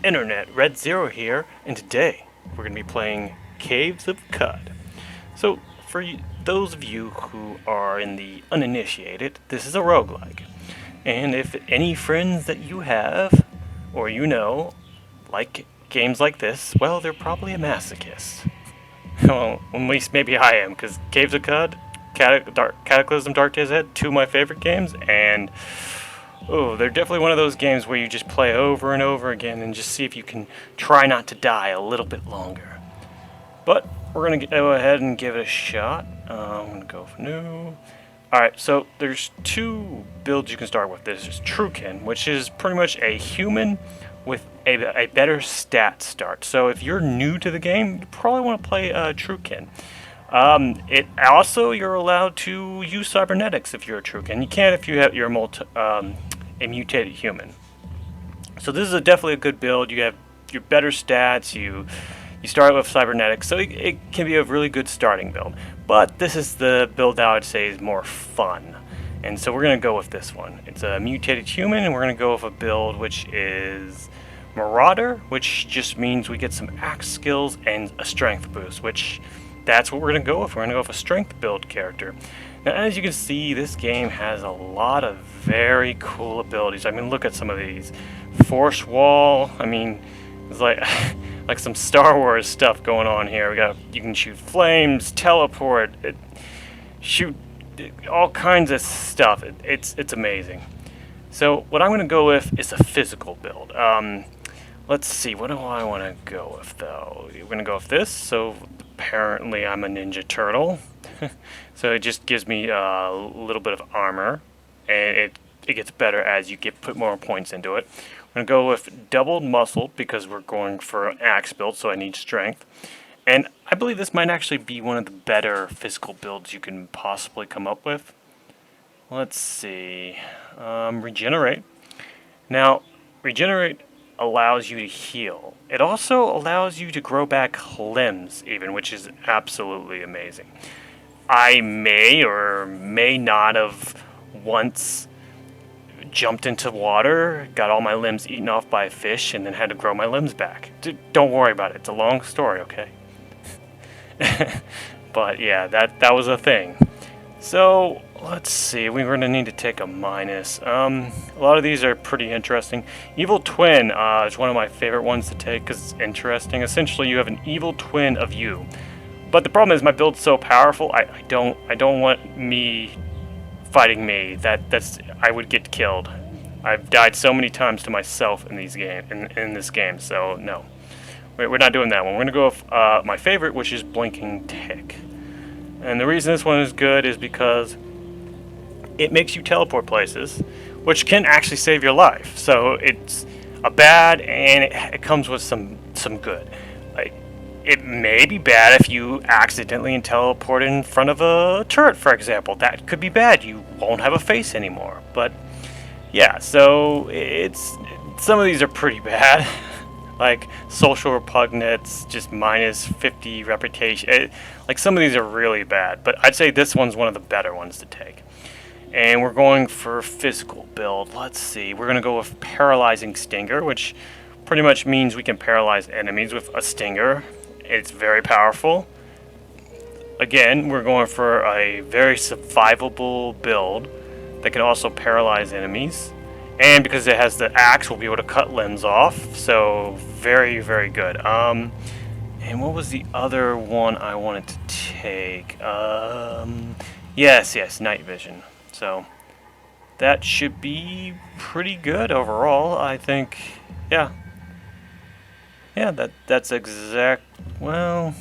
Internet, Red Zero here, and today we're going to be playing Caves of Qud. So, for those of you who are in the uninitiated, this is a roguelike. And if any friends that you have, or you know, like games like this, well, they're probably a masochist. Well, at least maybe I am, because Caves of Qud, Cataclysm Dark Days Ahead, two of my favorite games, and oh, they're definitely one of those games where you just play over and over again and just see if you can try not to die a little bit longer. But we're going to go ahead and give it a shot. I'm going to go for new. Alright, so there's two builds you can start with. This is Truekin, which is pretty much a human with a better stat start. So if you're new to the game, you probably want to play Truekin. It also, you're allowed to use cybernetics if you're a Truekin. You can't if you're a mutated human. So this is definitely a good build. You have your better stats. You start with cybernetics, so it can be a really good starting build. But this is the build that I would say is more fun, and so we're gonna go with this one. It's a mutated human, and we're gonna go with a build which is Marauder, which just means we get some axe skills and a strength boost, which that's what we're gonna go with. We're gonna go with a strength build character. Now, as you can see, this game has a lot of very cool abilities. I mean, look at some of these. Force wall. I mean, it's like like some Star Wars stuff going on here. You can shoot flames, teleport, shoot all kinds of stuff. It's amazing. So what I'm going to go with is a physical build. Let's see. What do I want to go with though? We're going to go with this. So apparently I'm a Ninja Turtle. So it just gives me a little bit of armor, and it gets better as you put more points into it. I'm going to go with doubled muscle because we're going for an axe build, so I need strength. And I believe this might actually be one of the better physical builds you can possibly come up with. Let's see. Regenerate. Now, regenerate allows you to heal. It also allows you to grow back limbs even, which is absolutely amazing. I may or may not have once jumped into water, got all my limbs eaten off by a fish, and then had to grow my limbs back. Don't worry about it. It's a long story, okay? But yeah, that was a thing. So let's see. We're going to need to take a minus. A lot of these are pretty interesting. Evil Twin is one of my favorite ones to take because it's interesting. Essentially, you have an evil twin of you. But the problem is my build's so powerful. I don't want me fighting me. I would get killed. I've died so many times to myself in this game. So no, we're not doing that one. We're gonna go with my favorite, which is Blinking Tick. And the reason this one is good is because it makes you teleport places, which can actually save your life. So it's a bad, and it comes with some good. It may be bad if you accidentally teleport in front of a turret, for example. That could be bad. You won't have a face anymore. But yeah, so some of these are pretty bad. Like social repugnance, just minus 50 reputation. Like some of these are really bad. But I'd say this one's one of the better ones to take. And we're going for physical build. Let's see. We're going to go with Paralyzing Stinger, which pretty much means we can paralyze enemies with a stinger. It's very powerful. Again, we're going for a very survivable build that can also paralyze enemies. And because it has the axe, we'll be able to cut limbs off. So very, very good. And what was the other one I wanted to take? Yes, night vision. So that should be pretty good overall, I think. Yeah. Yeah, that's exact. Well,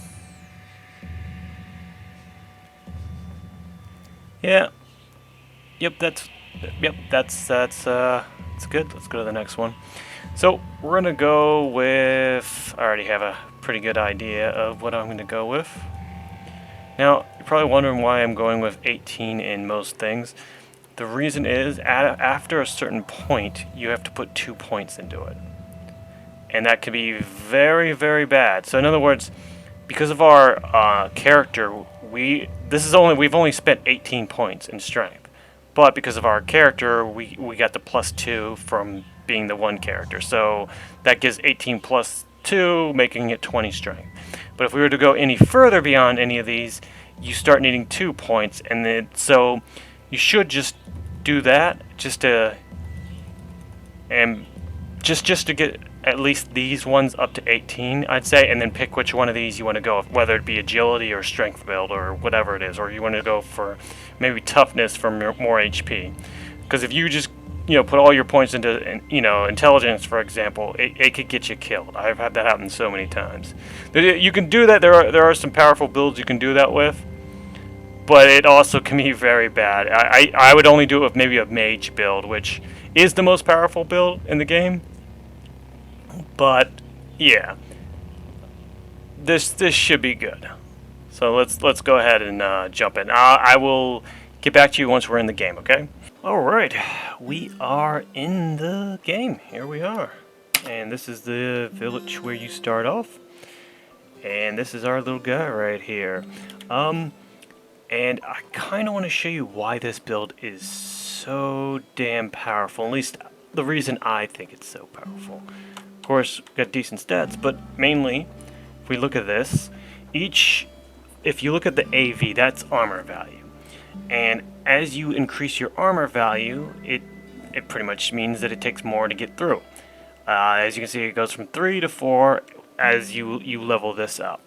yeah, yep, that's good. Let's go to the next one. So we're gonna go with. I already have a pretty good idea of what I'm gonna go with. Now you're probably wondering why I'm going with 18 in most things. The reason is after a certain point, you have to put 2 points into it. And that could be very, very bad. So in other words, because of our character, we've only spent 18 points in strength. But because of our character, we got the +2 from being the one character. So that gives 18 plus 2, making it 20 strength. But if we were to go any further beyond any of these, you start needing 2 points, and then so you should just do that just to get at least these ones up to 18, I'd say, and then pick which one of these you want to go with, whether it be agility or strength build or whatever it is, or you want to go for maybe toughness for more HP. Because if you just put all your points into intelligence, for example, it could get you killed. I've had that happen so many times. You can do that. There are some powerful builds you can do that with, but it also can be very bad. I would only do it with maybe a mage build, which is the most powerful build in the game. But yeah, this should be good. So let's go ahead and jump in. I will get back to you once we're in the game. Okay. All right, we are in the game. Here we are, and this is the village where you start off. And this is our little guy right here. And I kind of want to show you why this build is so damn powerful. At least the reason I think it's so powerful. Of course, got decent stats, but mainly, if we look at this, if you look at the AV, that's armor value. And as you increase your armor value, it pretty much means that it takes more to get through. As you can see, it goes from 3 to 4 as you level this up.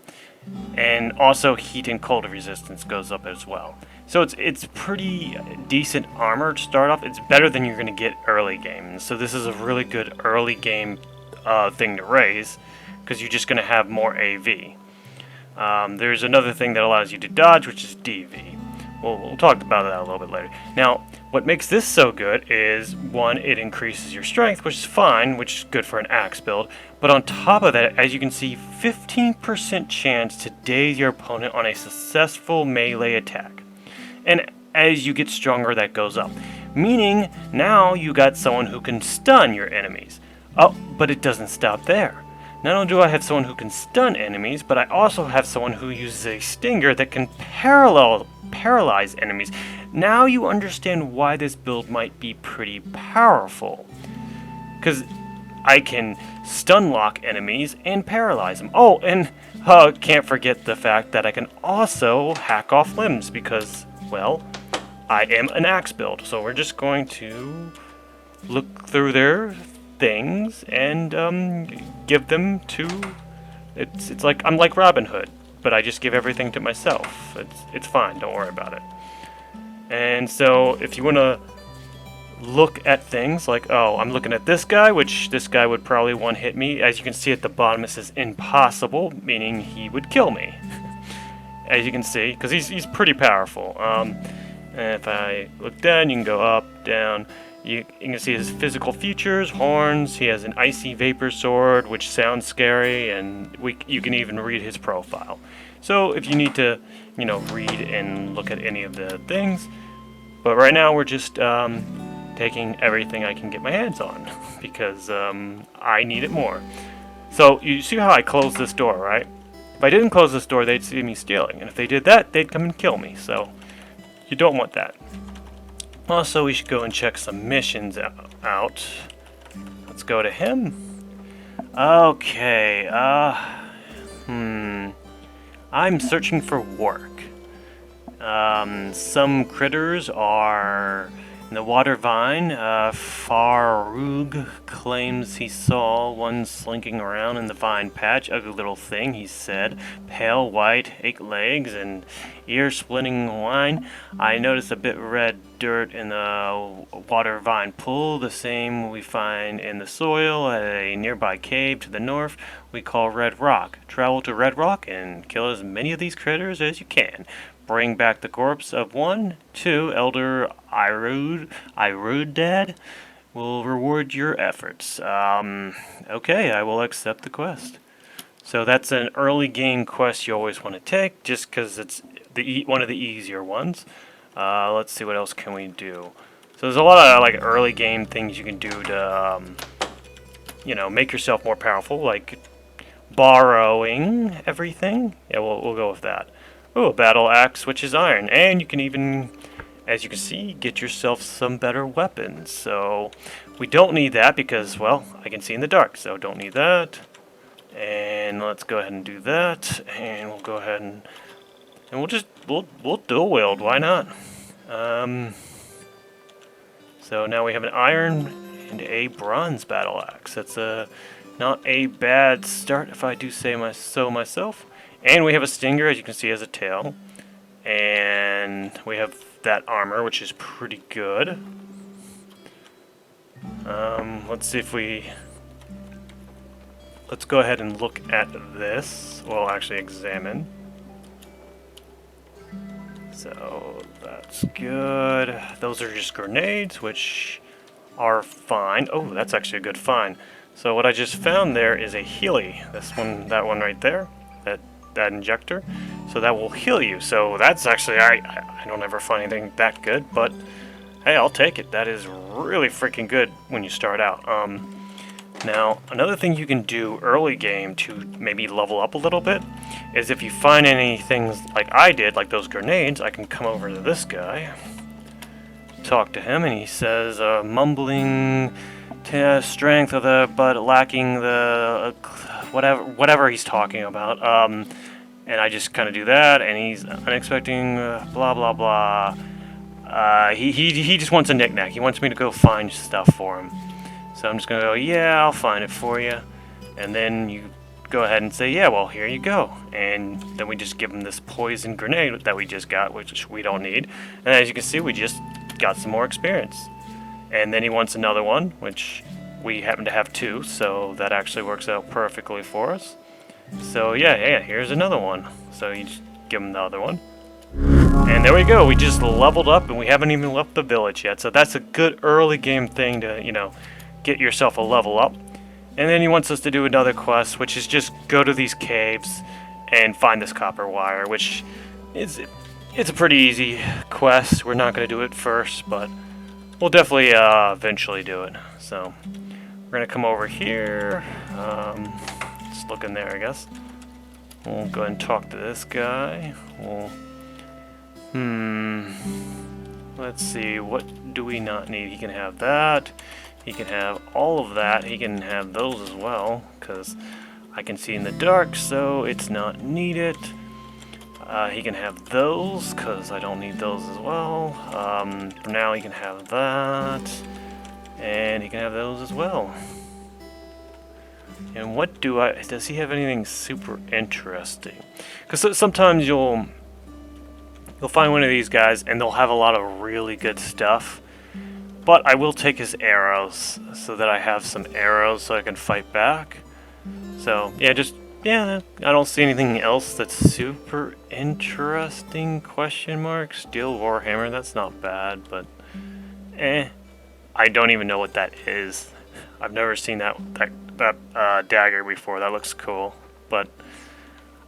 And also heat and cold resistance goes up as well. So it's pretty decent armor to start off. It's better than you're going to get early game. So this is a really good early game thing to raise, because you're just going to have more AV. There's another thing that allows you to dodge, which is DV. We'll talk about that a little bit later. Now, what makes this so good is, one, it increases your strength, which is fine, which is good for an axe build. But on top of that, as you can see, 15% chance to daze your opponent on a successful melee attack. And as you get stronger, that goes up. Meaning, now you got someone who can stun your enemies. Oh, but it doesn't stop there. Not only do I have someone who can stun enemies, but I also have someone who uses a stinger that can paralyze enemies. Now you understand why this build might be pretty powerful. Because I can stun lock enemies and paralyze them. Oh, and can't forget the fact that I can also hack off limbs because, well, I am an axe build. So we're just going to look through their things and give them to... It's like I'm like Robin Hood, but I just give everything to myself. It's fine, don't worry about it. And so if you want to look at things like, oh, I'm looking at this guy, which this guy would probably one-hit me. As you can see at the bottom, it says impossible, meaning he would kill me. As you can see, because he's pretty powerful. And if I look down, you can go up, down. You can see his physical features, horns. He has an icy vapor sword, which sounds scary, and you can even read his profile. So if you need to, read and look at any of the things. But right now we're just taking everything I can get my hands on because I need it more. So you see how I closed this door, right? If I didn't close this door, they'd see me stealing, and if they did that, they'd come and kill me. So you don't want that. Also, we should go and check some missions out. Let's go to him. Okay, I'm searching for work. Some critters are in the water vine. Farug claims he saw one slinking around in the vine patch. Ugly little thing, he said. Pale white, 8 legs, and ear-splitting whine. I noticed a bit red dirt in the water vine pool, the same we find in the soil at a nearby cave to the north we call Red Rock. Travel to Red Rock and kill as many of these critters as you can. Bring back the corpse of 1, 2, Elder Irudad will reward your efforts. Okay, I will accept the quest. So that's an early game quest you always want to take, just because it's one of the easier ones. Let's see, what else can we do? So there's a lot of like early game things you can do to, make yourself more powerful, like borrowing everything. Yeah, we'll go with that. Oh, a battle axe, which is iron, and you can even, as you can see, get yourself some better weapons. So We don't need that because, well, I can see in the dark, so don't need that. And let's go ahead and do that, and we'll go ahead and we'll dual wield. Why not? So now we have an iron and a bronze battle axe. That's not a bad start, if I do say so myself. And we have a stinger, as you can see, as a tail. And we have that armor, which is pretty good. Let's see if let's go ahead and look at this. Well, actually examine. So that's good. Those are just grenades, which are fine. Oh, that's actually a good find. So what I just found there is a Healy. That one right there, that injector. So that will heal you. So that's actually, I don't ever find anything that good, but hey, I'll take it. That is really freaking good when you start out. Now, another thing you can do early game to maybe level up a little bit is if you find any things like I did, like those grenades, I can come over to this guy, talk to him, and he says, mumbling strength of the, but lacking the, whatever he's talking about. And I just kind of do that, and he's unexpecting, blah, blah, blah. He just wants a knick-knack. He wants me to go find stuff for him. So I'm just going to go, yeah, I'll find it for you. And then you go ahead and say, yeah, well, here you go. And then we just give him this poison grenade that we just got, which we don't need. And as you can see, we just got some more experience. And then he wants another one, which we happen to have 2, so that actually works out perfectly for us. So yeah, here's another one. So you just give him the other one. And there we go, we just leveled up and we haven't even left the village yet. So that's a good early game thing to, get yourself a level up. And then he wants us to do another quest, which is just go to these caves and find this copper wire, which it's a pretty easy quest. We're not going to do it first, but we'll definitely eventually do it. So we're going to come over here. Just look in there, I guess. We'll go ahead and talk to this guy. Let's see, what do we not need? He can have that. He can have all of that. He can have those as well, because I can see in the dark, so it's not needed. He can have those, because I don't need those as well. For now, he can have that. And he can have those as well. And what does he have anything super interesting? Because sometimes you'll find one of these guys, and they'll have a lot of really good stuff. But I will take his arrows, so that I have some arrows so I can fight back. So, yeah, I don't see anything else that's super interesting, question mark. Steel Warhammer, that's not bad, but I don't even know what that is. I've never seen that dagger before. That looks cool, but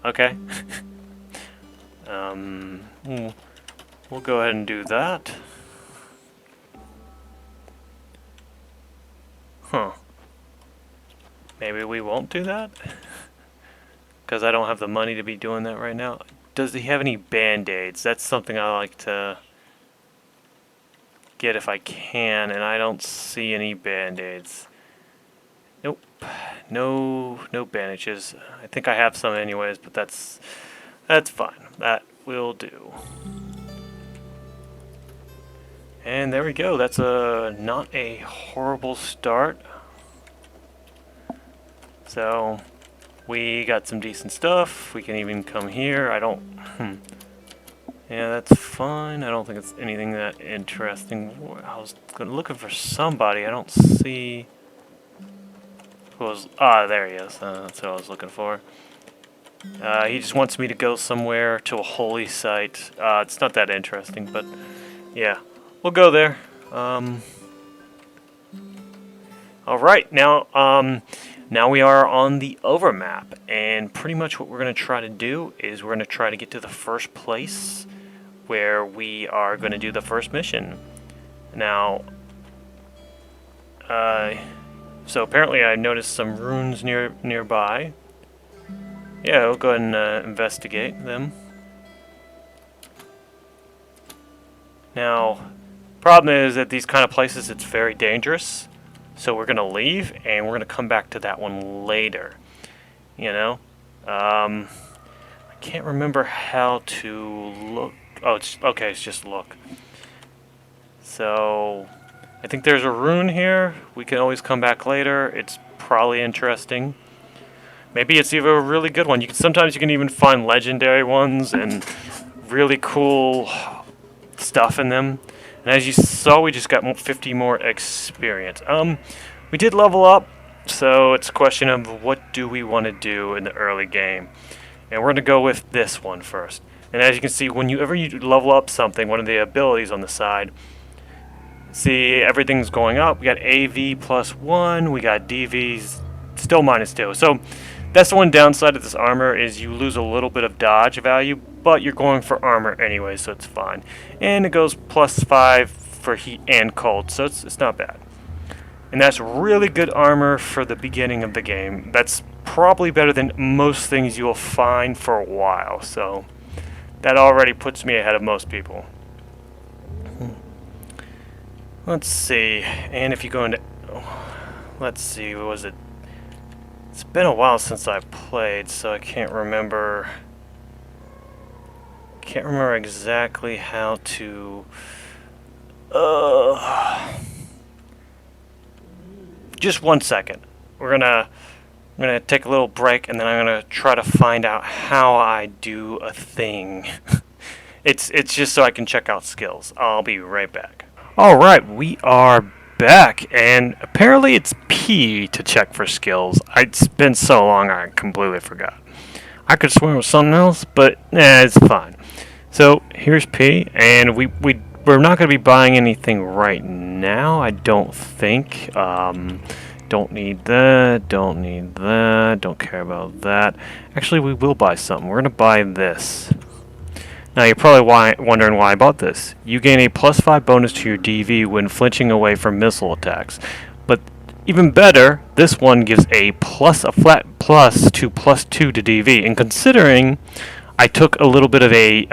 okay. We'll go ahead and do that. Huh. Maybe we won't do that? Because I don't have the money to be doing that right now. Does he have any band-aids? That's something I like to get if I can, and I don't see any band-aids. Nope. No bandages. I think I have some anyways, but that's fine. That will do. And there we go. That's not a horrible start. So we got some decent stuff. We can even come here. Yeah, that's fine. I don't think it's anything that interesting. I was looking for somebody. I don't see who was. There he is. That's what I was looking for. He just wants me to go somewhere to a holy site. It's not that interesting, but yeah. We'll go there. Alright, now we are on the overmap, and pretty much what we're going to try to do is we're going to try to get to the first place where we are going to do the first mission. Now, so apparently I noticed some runes nearby. Yeah, we'll go ahead and investigate them. Now, problem is that these kind of places, it's very dangerous. So we're gonna leave, and we're gonna come back to that one later. You know, I can't remember how to look. Oh, it's okay. It's just look. So I think there's a rune here. We can always come back later. It's probably interesting. Maybe it's even a really good one. Sometimes you can even find legendary ones and really cool stuff in them. And as you saw, we just got 50 more experience. We did level up, so it's a question of what do we want to do in the early game. And we're going to go with this one first. And as you can see, whenever you level up something, one of the abilities on the side, see everything's going up. We got AV +1, we got DVs still -2. So that's the one downside of this armor is you lose a little bit of dodge value, but you're going for armor anyway, so it's fine. And it goes +5 for heat and cold, so it's not bad. And that's really good armor for the beginning of the game. That's probably better than most things you'll find for a while, so that already puts me ahead of most people. Let's see, and if you go into, let's see, what was it? It's been a while since I played, so I can't remember exactly how to, just 1 second. I'm gonna take a little break, and then I'm gonna try to find out how I do a thing. It's just so I can check out skills. I'll be right back. Alright, we are back, and apparently it's P to check for skills. It's been so long I completely forgot. I could swear it was something else, but it's fine. So here's P, and we're not going to be buying anything right now, I don't think. Don't need that, don't need that, don't care about that. Actually, we will buy something. We're going to buy this. Now you're probably wondering why I bought this. You gain a +5 bonus to your DV when flinching away from missile attacks. But even better, this one gives a flat plus to +2 to DV. And considering I took a little bit of a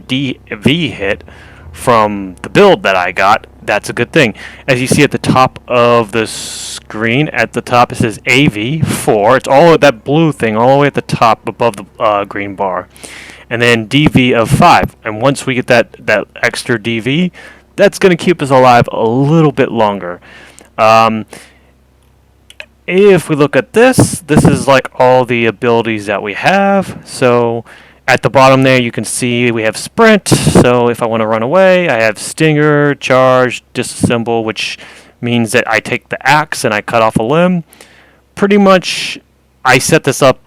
DV hit from the build that I got, that's a good thing. As you see at the top of the screen, at the top it says AV4. It's all that blue thing all the way at the top above the green bar. And then DV of 5. And once we get that extra DV, that's going to keep us alive a little bit longer. If we look at this is like all the abilities that we have. So at the bottom there, you can see we have Sprint. So if I want to run away, I have Stinger, Charge, Disassemble, which means that I take the axe and I cut off a limb. Pretty much, I set this up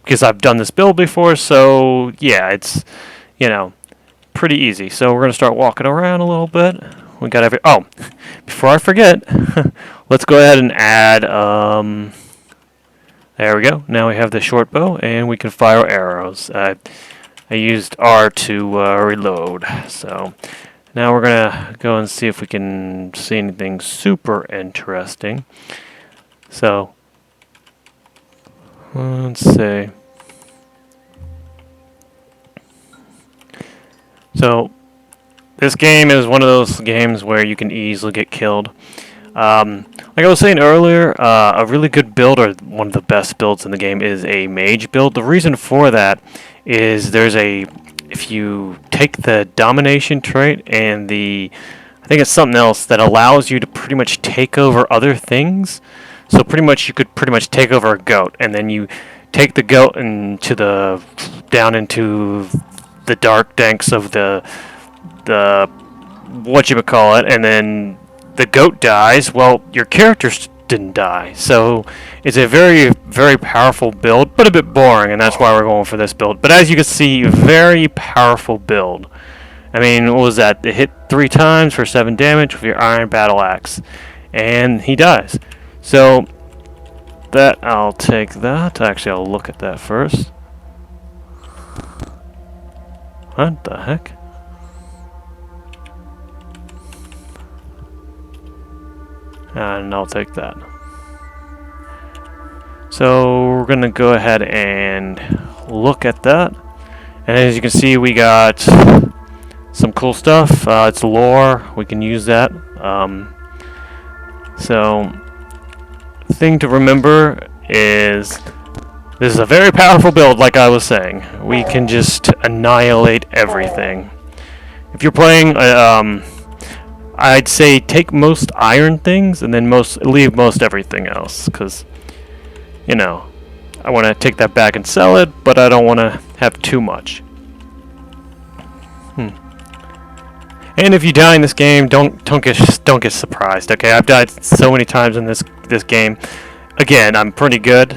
because I've done this build before, so yeah, it's, pretty easy. So we're going to start walking around a little bit. We got before I forget, let's go ahead and add, there we go. Now we have the short bow, and we can fire arrows. I used R to reload, so now we're going to go and see if we can see anything super interesting. So, let's see. So, this game is one of those games where you can easily get killed. Like I was saying earlier, a really good build, or one of the best builds in the game, is a mage build. The reason for that is if you take the domination trait and I think it's something else that allows you to pretty much take over other things. So pretty much you could take over a goat, and then you take the goat down into the dark danks of the whatchamacallit, and then the goat dies. Well, your character didn't die, so it's a very, very powerful build, but a bit boring, and that's why we're going for this build. But as you can see, very powerful build. I mean, what was that? It hit 3 times for 7 damage with your Iron Battle Axe, and he dies. So I'll take that. Actually, I'll look at that first. What the heck? And I'll take that. So we're going to go ahead and look at that. And as you can see, we got some cool stuff. It's lore. We can use that. So thing to remember is this is a very powerful build, like I was saying. We can just annihilate everything. If you're playing, I'd say take most iron things and then leave most everything else, because, you know, I want to take that back and sell it, but I don't want to have too much. And if you die in this game, don't get surprised. Okay, I've died so many times in this game. Again, I'm pretty good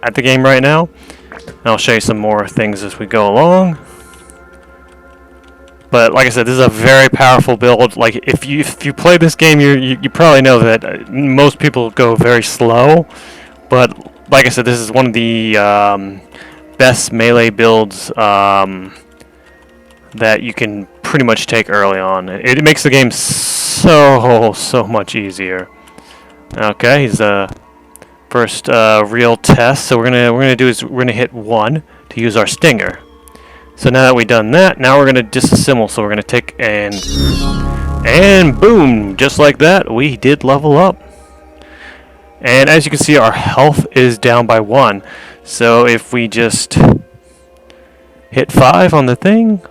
at the game right now. And I'll show you some more things as we go along. But like I said, this is a very powerful build. Like if you play this game, you probably know that most people go very slow. But like I said, this is one of the best melee builds that you can pretty much take early on. It makes the game so much easier. Okay, he's first real test. So we're gonna do is we're gonna hit 1 to use our stinger. So now that we've done that, now we're gonna disassemble. So we're gonna take and boom, just like that, we did level up. And as you can see, our health is down by 1. So if we just hit 5 on the thing,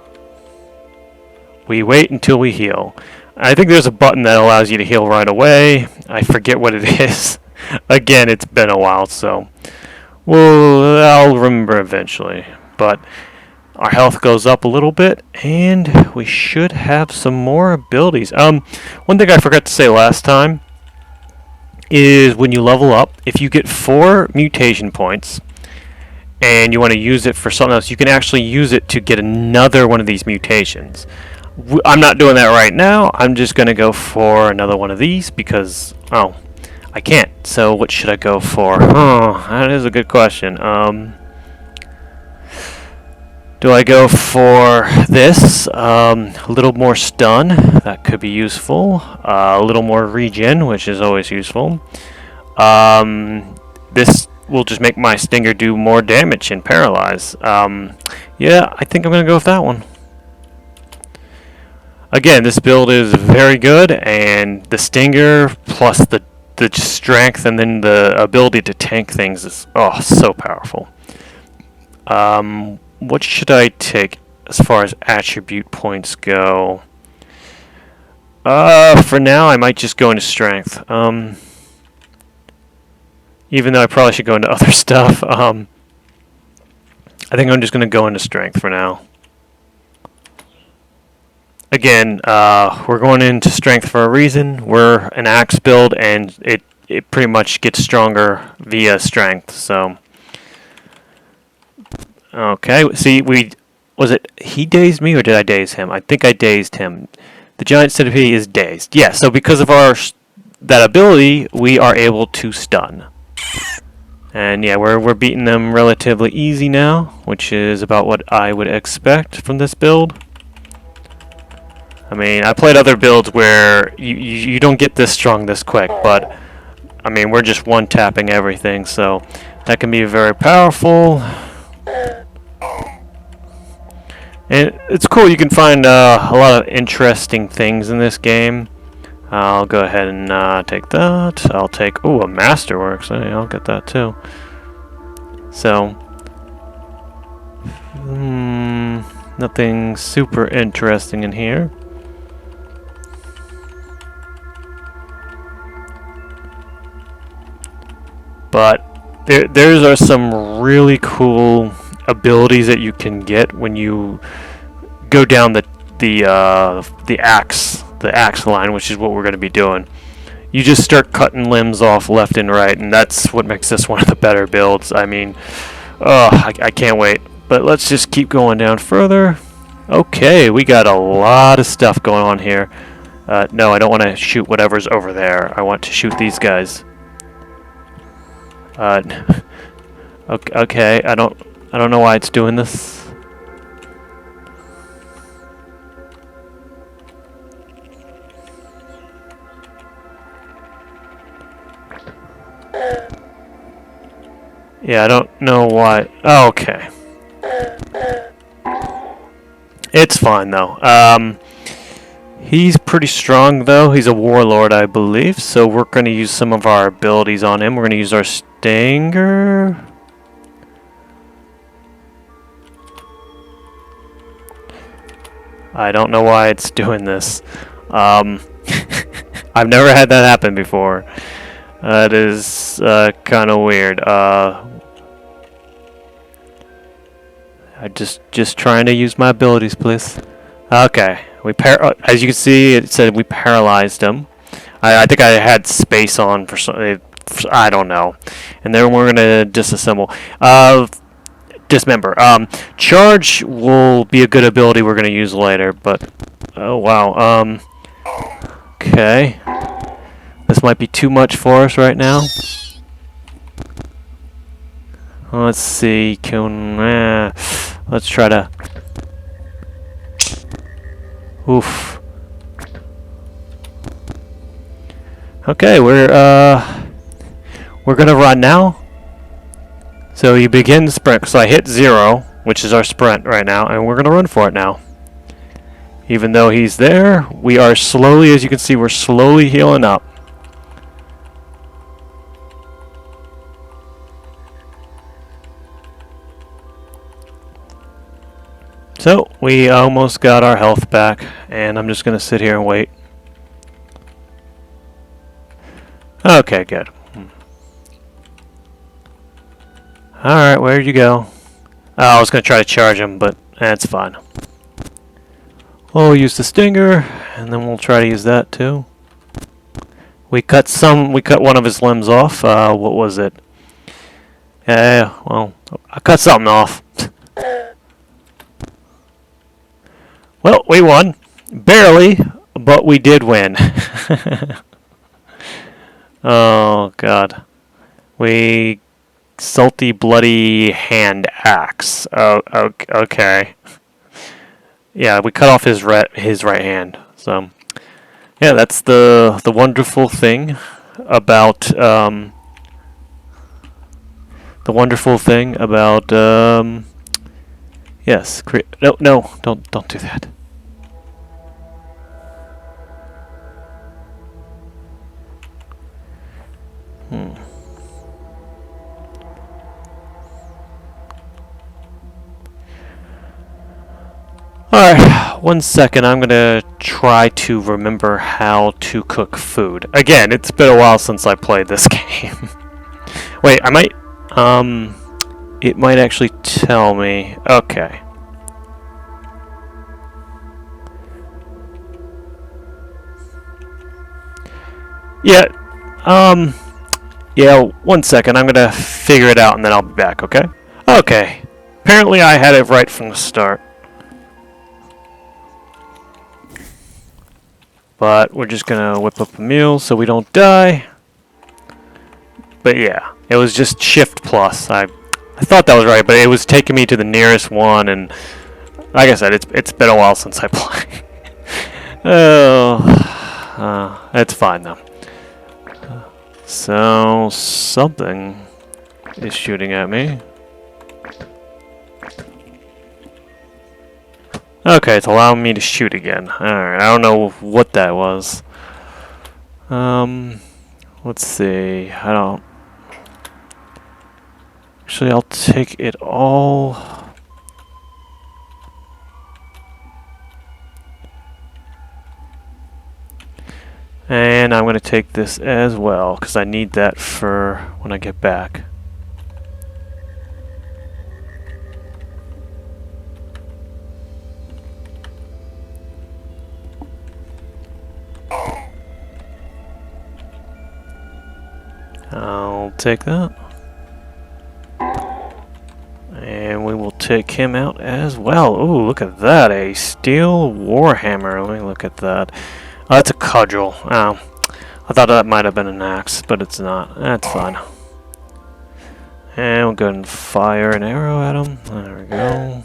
we wait until we heal. I think there's a button that allows you to heal right away. I forget what it is. Again, it's been a while, so I'll remember eventually. But our health goes up a little bit, and we should have some more abilities. One thing I forgot to say last time is when you level up, if you get 4 mutation points and you want to use it for something else, you can actually use it to get another one of these mutations. I'm not doing that right now. I'm just going to go for another one of these because, oh, I can't. So what should I go for? Oh, that is a good question. Do I go for this? A little more stun. That could be useful. A little more regen, which is always useful. This will just make my stinger do more damage and paralyze. Yeah, I think I'm going to go with that one. Again, this build is very good, and the stinger plus the strength and then the ability to tank things is so powerful. What should I take as far as attribute points go? For now, I might just go into strength. Even though I probably should go into other stuff. I think I'm just going to go into strength for now. Again, we're going into strength for a reason. We're an axe build, and it pretty much gets stronger via strength. So, okay. See, he dazed me, or did I daze him? I think I dazed him. The giant centipede is dazed. Yeah. So because of that ability, we are able to stun. And yeah, we're beating them relatively easy now, which is about what I would expect from this build. I mean, I played other builds where you don't get this strong this quick, but I mean, we're just one-tapping everything, so that can be very powerful. And it's cool, you can find a lot of interesting things in this game. I'll go ahead and take that. I'll take, a Masterworks. Hey, I'll get that too. So, nothing super interesting in here. But there's are some really cool abilities that you can get when you go down the axe line, which is what we're going to be doing. You just start cutting limbs off left and right, and that's what makes this one of the better builds. I mean, I can't wait. But let's just keep going down further. Okay, we got a lot of stuff going on here. No, I don't want to shoot whatever's over there. I want to shoot these guys. Okay, I don't know why it's doing this. Yeah, I don't know why. Oh, okay. It's fine though. He's pretty strong, though. He's a warlord, I believe. So we're going to use some of our abilities on him. We're going to use our Stinger. I don't know why it's doing this. I've never had that happen before. That is kind of weird. I just trying to use my abilities, please. Okay, as you can see, it said we paralyzed him. I think I had space on for some. I don't know. And then we're gonna disassemble. Dismember. Charge will be a good ability we're gonna use later. But oh wow. Okay. This might be too much for us right now. Let's see. Let's try to. Oof. Okay, we're gonna run now. So you begin the sprint. So I hit 0, which is our sprint right now, and we're gonna run for it now. Even though he's there, we are slowly, as you can see, we're slowly healing up. So we almost got our health back, and I'm just gonna sit here and wait. Okay, good. Alright, where'd you go? Oh, I was going to try to charge him, but that's fine. We'll use the Stinger, and then we'll try to use that too. We cut one of his limbs off. What was it? Yeah, well, I cut something off. Well, we won. Barely, but we did win. Oh, God. We... Salty, bloody hand axe. Oh, okay. Yeah, we cut off his right hand. So, yeah, that's the wonderful thing about yes. No, don't do that. Alright, 1 second. I'm gonna try to remember how to cook food. Again, it's been a while since I played this game. Wait, I might... It might actually tell me... Okay. Yeah, yeah, 1 second. I'm gonna figure it out and then I'll be back, okay? Okay. Apparently I had it right from the start. But we're just gonna whip up a meal so we don't die. But yeah, it was just Shift plus. I thought that was right, but it was taking me to the nearest one, and like I said, it's been a while since I played. Oh, it's fine though. So something is shooting at me. Okay, it's allowing me to shoot again. Alright, I don't know what that was. Let's see. Actually, I'll take it all. And I'm going to take this as well, because I need that for when I get back. I'll take that. And we will take him out as well. Ooh, look at that. A steel warhammer. Let me look at that. Oh, that's a cudgel. Oh, I thought that might have been an axe, but it's not. That's fine. And we'll go ahead and fire an arrow at him. There we go.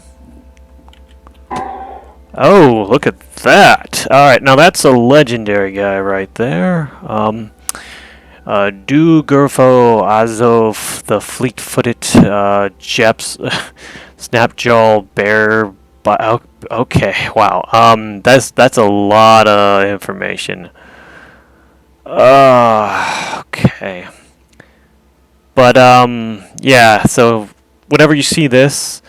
Oh, look at that. Alright, now that's a legendary guy right there. Dugurfo Azov, the fleet-footed Jeps, Snapjaw Bear. Okay, wow. That's a lot of information. Okay. But yeah. So whenever you see this,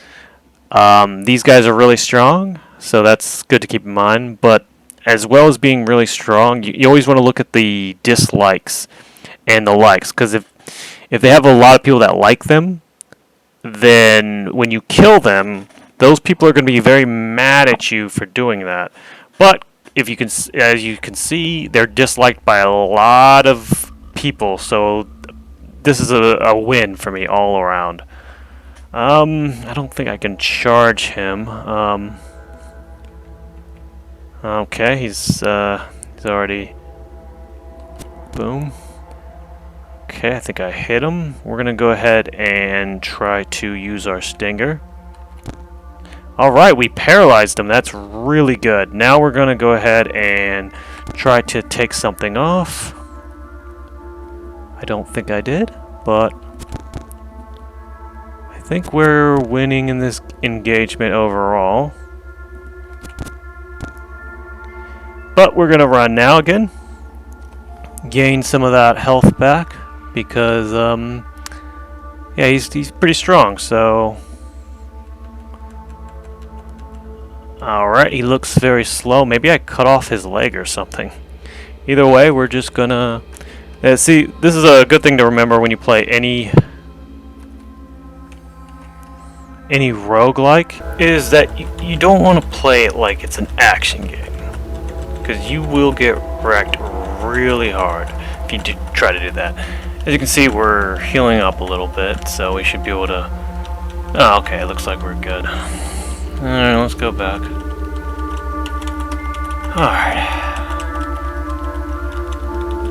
these guys are really strong, so that's good to keep in mind. But as well as being really strong, you always want to look at the dislikes and the likes, because if they have a lot of people that like them, then when you kill them, those people are going to be very mad at you for doing that. But if you can, as you can see, they're disliked by a lot of people, so this is a win for me all around. I don't think I can charge him. Okay, he's already. Boom. Okay, I think I hit him. We're gonna go ahead and try to use our stinger. Alright, we paralyzed him. That's really good. Now we're gonna go ahead and try to take something off. I don't think I did, but I think we're winning in this engagement overall. But we're gonna run now again. Gain some of that health back because yeah, he's pretty strong, so alright, he looks very slow. Maybe I cut off his leg or something. Either way, we're just gonna see, this is a good thing to remember when you play any roguelike, is that you don't want to play it like it's an action game, because you will get wrecked really hard if you try to do that. As you can see, we're healing up a little bit, so we should be able to... Oh, okay, it looks like we're good. Alright, let's go back. Alright.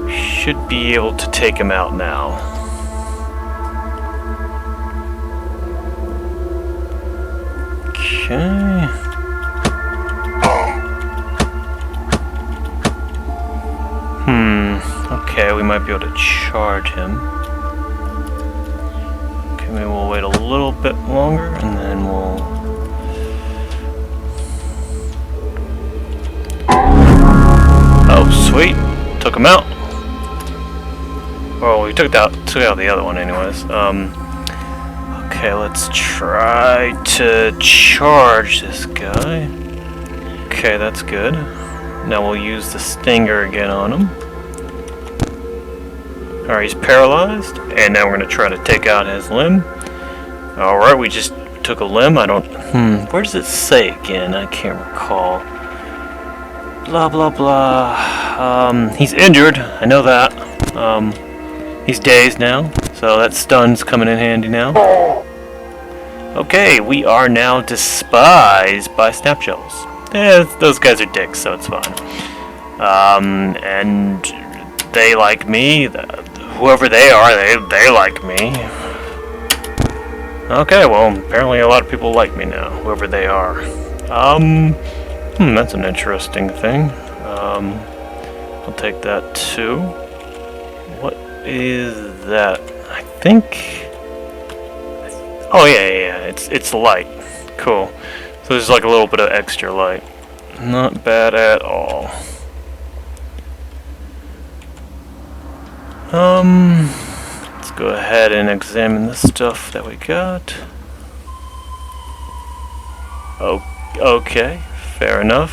Should be able to take him out now. Okay. Okay, we might be able to charge him. Okay, maybe we'll wait a little bit longer and then we'll... Oh, sweet. Took him out. Well, we took out the other one anyways. Okay, let's try to charge this guy. Okay, that's good. Now we'll use the stinger again on him. Alright, he's paralyzed, and now we're going to try to take out his limb. Alright, we just took a limb. I don't... where does it say again? I can't recall. Blah, blah, blah. He's injured. I know that. He's dazed now, so that stun's coming in handy now. Okay, we are now despised by Snapshells. Those guys are dicks, so it's fine. And they like me. Whoever they are, they like me. Okay, well, apparently a lot of people like me now, whoever they are. That's an interesting thing. I'll take that too. What is that? I think... Oh, yeah, it's light. Cool. So there's like a little bit of extra light. Not bad at all. Let's go ahead and examine the stuff that we got. Oh, okay, fair enough.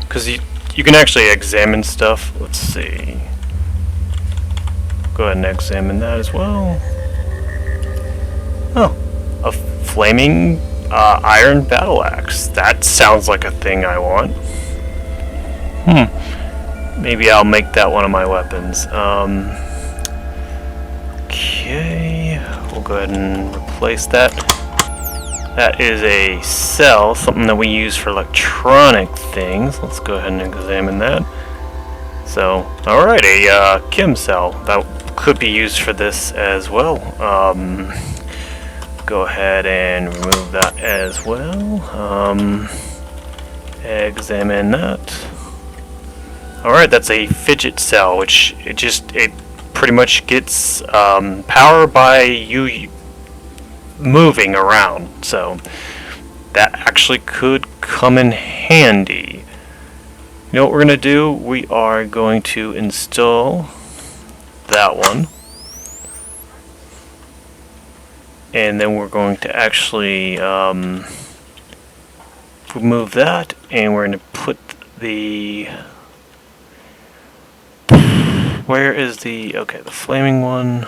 Because you can actually examine stuff. Let's see. Go ahead and examine that as well. Oh, a flaming iron battle axe. That sounds like a thing I want. Maybe I'll make that one of my weapons. Okay, we'll go ahead and replace that. That is a cell, something that we use for electronic things. Let's go ahead and examine that. So, alright, a chem cell. That could be used for this as well. Go ahead and remove that as well. Examine that. Alright, that's a fidget cell, which it pretty much gets power by you moving around. So that actually could come in handy. You know what we're going to do? We are going to install that one. And then we're going to actually remove that, and we're going to put the... Where is the... Okay, the flaming one.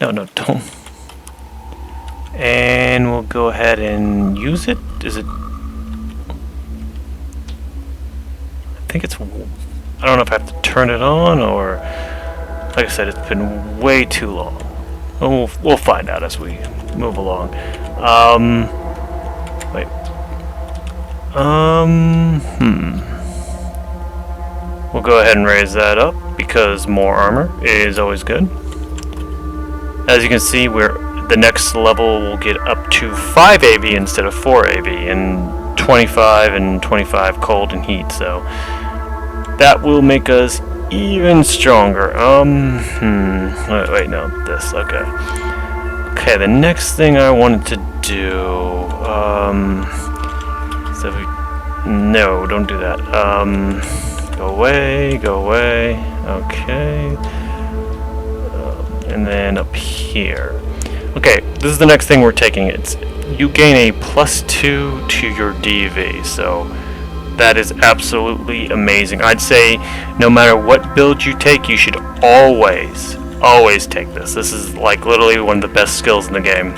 No, don't. And we'll go ahead and use it. Is it... I think it's... I don't know if I have to turn it on, or... Like I said, it's been way too long. We'll find out as we move along. Wait. We'll go ahead and raise that up, because more armor is always good. As you can see, the next level will get up to 5 AV instead of 4 AV, and 25 and 25 cold and heat, so that will make us even stronger. Wait, no, this, okay. Okay, the next thing I wanted to do, no, don't do that. Go away, okay. And then up here. Okay, this is the next thing we're taking. You gain a +2 to your DV, so that is absolutely amazing. I'd say no matter what build you take, you should always take this. This is like literally one of the best skills in the game.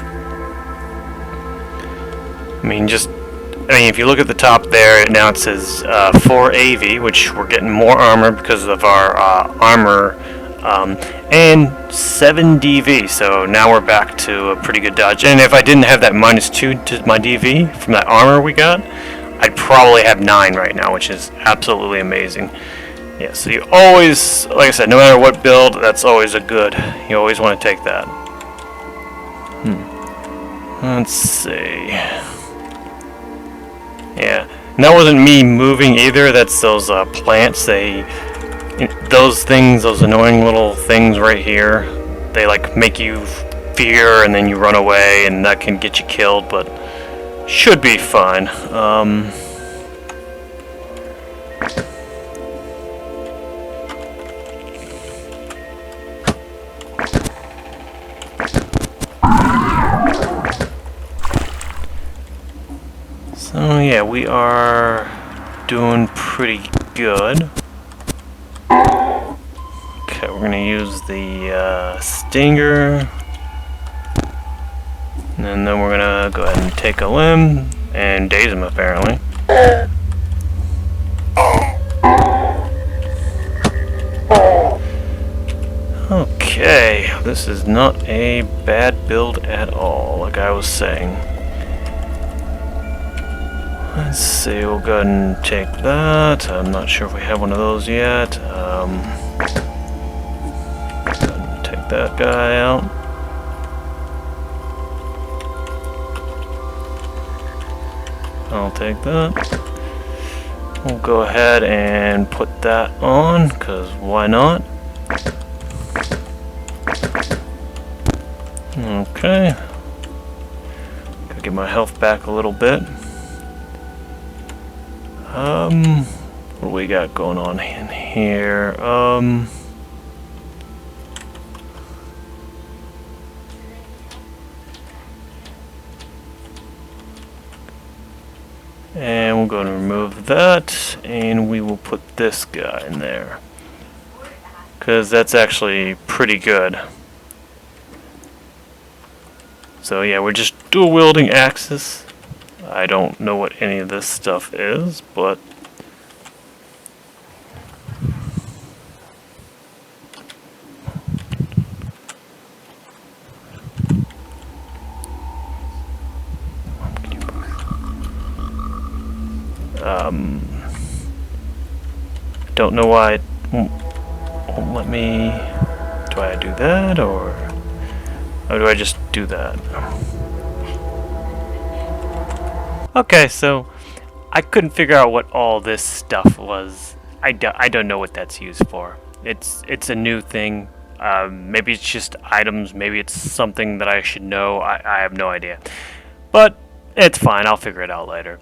I mean, if you look at the top there, now it says 4 AV, which we're getting more armor because of our armor, and 7 DV, so now we're back to a pretty good dodge. And if I didn't have that -2 to my DV from that armor we got, I'd probably have 9 right now, which is absolutely amazing. Yeah, so you always, like I said, no matter what build, that's always a good. You always want to take that. Let's see. Yeah, and that wasn't me moving either. That's those plants. Those annoying little things right here, they like make you fear, and then you run away, and that can get you killed, but should be fine. So yeah, we are doing pretty good. Okay, we're gonna use the stinger. And then we're gonna go ahead and take a limb and daze him, apparently. Okay, this is not a bad build at all, like I was saying. Let's see, we'll go ahead and take that. I'm not sure if we have one of those yet. Go ahead and take that guy out. I'll take that. We'll go ahead and put that on, because why not? Okay. Gotta get my health back a little bit. What do we got going on in here? And we'll go and remove that, and we will put this guy in there, because that's actually pretty good. So yeah, we're just dual wielding axes. I don't know what any of this stuff is, but don't know why it won't let me. Do I do that, or do I just do that? Okay, so I couldn't figure out what all this stuff was. I don't know what that's used for. It's a new thing. Maybe it's just items, maybe it's something that I should know. I have no idea. But it's fine, I'll figure it out later.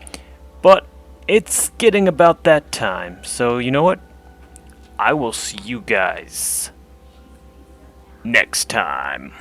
But it's getting about that time, so you know what? I will see you guys next time.